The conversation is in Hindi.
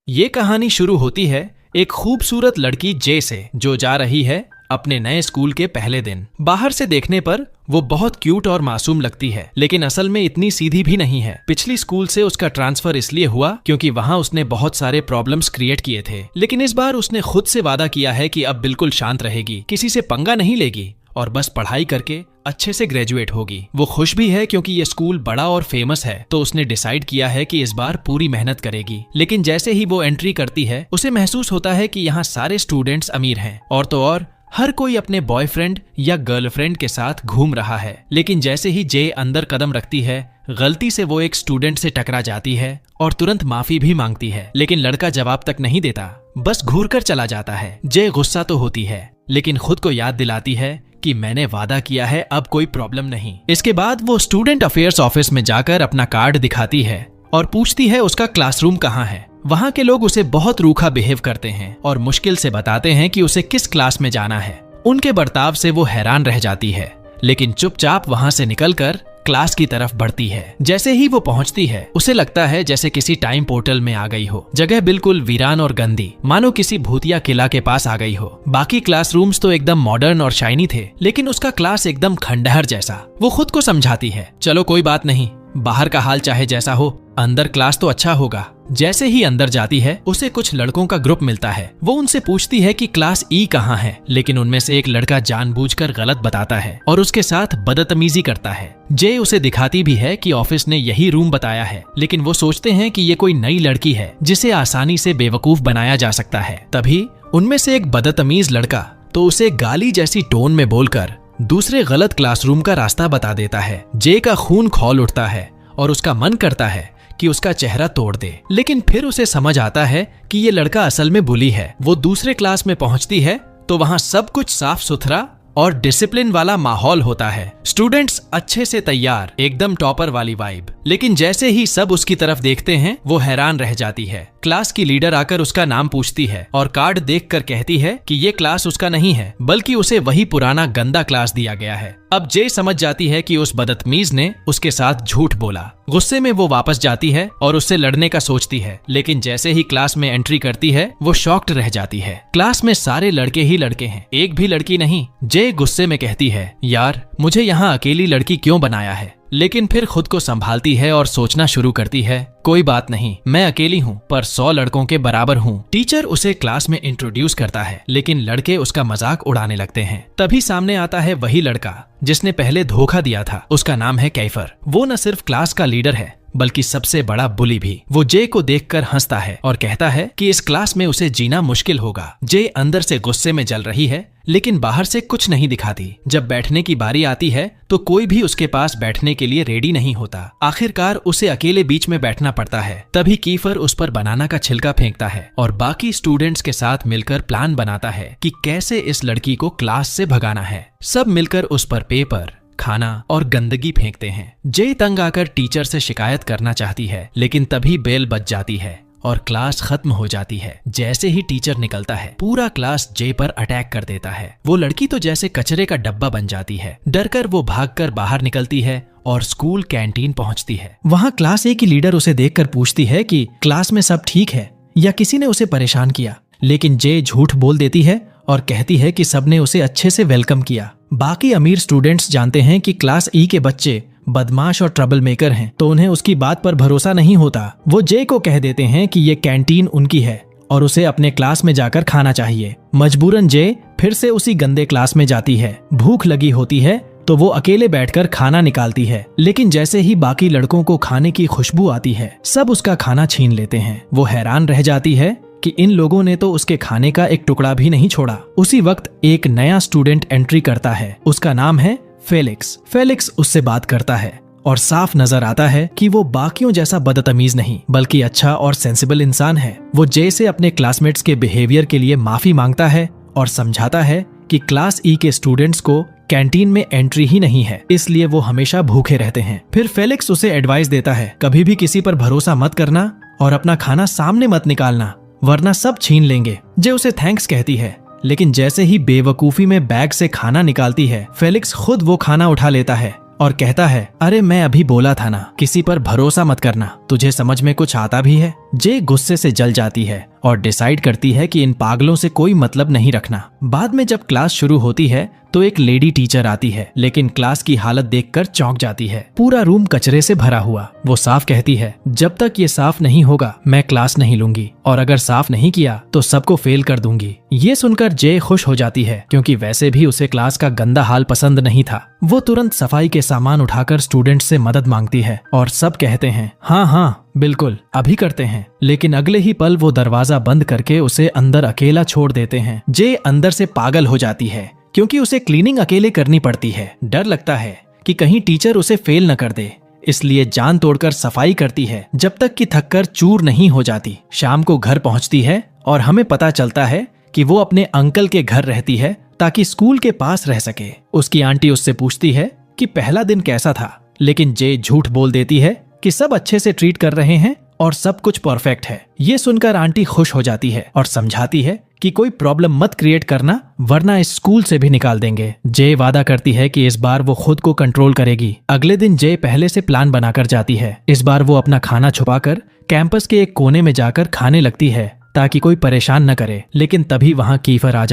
ये कहानी शुरू होती है एक खूबसूरत लड़की जे से, जो जा रही है अपने नए स्कूल के पहले दिन। बाहर से देखने पर वो बहुत क्यूट और मासूम लगती है, लेकिन असल में इतनी सीधी भी नहीं है। पिछली स्कूल से उसका ट्रांसफर इसलिए हुआ क्योंकि वहाँ उसने बहुत सारे प्रॉब्लम्स क्रिएट किए थे, लेकिन इस बार उसने खुद से वादा किया है कि अब बिल्कुल शांत रहेगी, किसी से पंगा नहीं लेगी और बस पढ़ाई करके अच्छे से ग्रेजुएट होगी। वो खुश भी है क्योंकि ये स्कूल बड़ा और फेमस है, तो उसने डिसाइड किया है कि इस बार पूरी मेहनत करेगी। लेकिन जैसे ही वो एंट्री करती है, उसे महसूस होता है कि यहाँ सारे स्टूडेंट्स अमीर हैं और तो और हर कोई अपने बॉयफ्रेंड या गर्लफ्रेंड के साथ घूम रहा है। लेकिन जैसे ही जे अंदर कदम रखती है, गलती से वो एक स्टूडेंट से टकरा जाती है और तुरंत माफी भी मांगती है, लेकिन लड़का जवाब तक नहीं देता, बस घूर कर चला जाता है। जे गुस्सा तो होती है, लेकिन खुद को याद दिलाती है कि मैंने वादा किया है, अब कोई प्रॉब्लम नहीं। इसके बाद वो स्टूडेंट अफेयर्स ऑफिस में जाकर अपना कार्ड दिखाती है और पूछती है उसका क्लासरूम कहाँ है। वहाँ के लोग उसे बहुत रूखा बिहेव करते हैं और मुश्किल से बताते हैं कि उसे किस क्लास में जाना है। उनके बर्ताव से वो हैरान रह जाती है, लेकिन चुपचाप वहाँ से निकलकर क्लास की तरफ बढ़ती है। जैसे ही वो पहुंचती है, उसे लगता है जैसे किसी टाइम पोर्टल में आ गई हो। जगह बिल्कुल वीरान और गंदी, मानो किसी भूतिया किला के पास आ गई हो। बाकी क्लासरूम्स तो एकदम मॉडर्न और शाइनी थे, लेकिन उसका क्लास एकदम खंडहर जैसा। वो खुद को समझाती है, चलो कोई बात नहीं, बाहर का हाल चाहे जैसा हो, अंदर क्लास तो अच्छा होगा। जैसे ही अंदर जाती है, उसे कुछ लड़कों का ग्रुप मिलता है। वो उनसे पूछती है कि क्लास ई कहाँ है, लेकिन उनमें से एक लड़का जानबूझकर गलत बताता है और उसके साथ बदतमीजी करता है। जे उसे दिखाती भी है कि ऑफिस ने यही रूम बताया है, लेकिन वो सोचते हैं कि ये कोई नई लड़की है जिसे आसानी से बेवकूफ बनाया जा सकता है। तभी उनमें से एक बदतमीज लड़का तो उसे गाली जैसी टोन में बोलकर दूसरे गलत क्लासरूम का रास्ता बता देता है। जे का खून खौल उठता है और उसका मन करता है कि उसका चेहरा तोड़ दे, लेकिन फिर उसे समझ आता है कि ये लड़का असल में बुली है। वो दूसरे क्लास में पहुंचती है तो वहां सब कुछ साफ सुथरा और डिसिप्लिन वाला माहौल होता है। स्टूडेंट्स अच्छे से तैयार, एकदम टॉपर वाली वाइब। लेकिन जैसे ही सब उसकी तरफ देखते हैं, वो हैरान रह जाती है। क्लास की लीडर आकर उसका नाम पूछती है और कार्ड देखकर कहती है कि ये क्लास उसका नहीं है, बल्कि उसे वही पुराना गंदा क्लास दिया गया है। अब जे समझ जाती है कि उस बदतमीज ने उसके साथ झूठ बोला। गुस्से में वो वापस जाती है और उससे लड़ने का सोचती है, लेकिन जैसे ही क्लास में एंट्री करती है, वो शॉक्ड रह जाती है। क्लास में सारे लड़के ही लड़के हैं, एक भी लड़की नहीं। जे गुस्से में कहती है, यार मुझे यहाँ अकेली लड़की क्यों बनाया है, लेकिन फिर खुद को संभालती है और सोचना शुरू करती है, कोई बात नहीं, मैं अकेली हूँ पर 100 लड़कों के बराबर हूँ। टीचर उसे क्लास में इंट्रोड्यूस करता है, लेकिन लड़के उसका मजाक उड़ाने लगते हैं। तभी सामने आता है वही लड़का जिसने पहले धोखा दिया था। उसका नाम है कैफर। वो न सिर्फ क्लास का लीडर है, बल्कि सबसे बड़ा बुली भी। वो जे को देखकर हंसता है और कहता है कि इस क्लास में उसे जीना मुश्किल होगा। जे अंदर से गुस्से में जल रही है, लेकिन बाहर से कुछ नहीं दिखाती। जब बैठने की बारी आती है तो कोई भी उसके पास बैठने के लिए रेडी नहीं होता। आखिरकार उसे अकेले बीच में बैठना पड़ता है। तभी कीफर उस पर बनाना का छिलका फेंकता है और बाकी स्टूडेंट्स के साथ मिलकर प्लान बनाता है कि कैसे इस लड़की को क्लास से भगाना है। सब मिलकर उस पर पेपर, खाना और गंदगी फेंकते हैं। जे तंग आकर टीचर से शिकायत करना चाहती है, लेकिन तभी बेल बज जाती है और क्लास खत्म हो जाती है। जैसे ही टीचर निकलता है, पूरा क्लास जे पर अटैक कर देता है। वो लड़की तो जैसे कचरे का डब्बा बन जाती है। डरकर वो भागकर बाहर निकलती है और स्कूल कैंटीन पहुंचती है। वहां क्लास ए की लीडर उसे देखकर पूछती है कि क्लास में सब ठीक है या किसी ने उसे परेशान किया, लेकिन जे झूठ बोल देती है और कहती है कि सबने उसे अच्छे से वेलकम किया। बाकी अमीर स्टूडेंट्स जानते हैं कि क्लास ई के बच्चे बदमाश और ट्रबल मेकर हैं, तो उन्हें उसकी बात पर भरोसा नहीं होता। वो जे को कह देते हैं कि ये कैंटीन उनकी है और उसे अपने क्लास में जाकर खाना चाहिए। मजबूरन जे फिर से उसी गंदे क्लास में जाती है। भूख लगी होती है तो वो अकेले बैठकर खाना निकालती है, लेकिन जैसे ही बाकी लड़कों को खाने की खुशबू आती है, सब उसका खाना छीन लेते हैं। वो हैरान रह जाती है कि इन लोगों ने तो उसके खाने का एक टुकड़ा भी नहीं छोड़ा। उसी वक्त एक नया स्टूडेंट एंट्री करता है। उसका नाम है फेलिक्स। फेलिक्स उससे बात करता है और साफ नजर आता है कि वो बाकियों जैसा बदतमीज नहीं, बल्कि अच्छा और सेंसिबल इंसान है। वो जे से अपने क्लासमेट्स के बिहेवियर के लिए माफी मांगता है और समझाता है कि क्लास ई के स्टूडेंट्स को कैंटीन में एंट्री ही नहीं है, इसलिए वो हमेशा भूखे रहते हैं। फिर फेलिक्स उसे एडवाइस देता है, कभी भी किसी पर भरोसा मत करना और अपना खाना सामने मत निकालना, वरना सब छीन लेंगे। जे उसे थैंक्स कहती है, लेकिन जैसे ही बेवकूफी में बैग से खाना निकालती है, फेलिक्स खुद वो खाना उठा लेता है और कहता है, अरे मैं अभी बोला था ना, किसी पर भरोसा मत करना, तुझे समझ में कुछ आता भी है। जे गुस्से से जल जाती है और डिसाइड करती है कि इन पागलों से कोई मतलब नहीं रखना। बाद में जब क्लास शुरू होती है तो एक लेडी टीचर आती है, लेकिन क्लास की हालत देखकर चौंक जाती है। पूरा रूम कचरे से भरा हुआ। वो साफ कहती है, जब तक ये साफ नहीं होगा मैं क्लास नहीं लूंगी, और अगर साफ नहीं किया तो सबको फेल कर दूंगी। ये सुनकर जे खुश हो जाती है, क्योंकि वैसे भी उसे क्लास का गंदा हाल पसंद नहीं था। वो तुरंत सफाई के सामान उठाकर स्टूडेंट्स से मदद मांगती है और सब कहते हैं, हाँ हाँ बिल्कुल अभी करते हैं। लेकिन अगले ही पल वो दरवाजा बंद करके उसे अंदर अकेला छोड़ देते हैं। जे अंदर से पागल हो जाती है, क्योंकि उसे क्लीनिंग अकेले करनी पड़ती है। डर लगता है कि कहीं टीचर उसे फेल न कर दे, इसलिए जान तोड़कर सफाई करती है जब तक कि थककर चूर नहीं हो जाती। शाम को घर पहुंचती है और हमें पता चलता है कि वो अपने अंकल के घर रहती है ताकि स्कूल के पास रह सके। उसकी आंटी उससे पूछती है कि पहला दिन कैसा था, लेकिन जे झूठ बोल देती है कि सब अच्छे से ट्रीट कर रहे हैं और सब कुछ परफेक्ट है। ये सुनकर आंटी खुश हो जाती है और समझाती है कि कोई प्रॉब्लम मत क्रिएट करना, वरना इस स्कूल से भी निकाल देंगे। जे वादा करती है कि इस बार वो खुद को कंट्रोल करेगी। अगले दिन जे पहले से प्लान बनाकर जाती है। इस बार वो अपना खाना छुपाकर कैंपस के एक कोने में जाकर खाने लगती है ताकि कोई परेशान न करे। लेकिन तभी वहाँ कीफर आ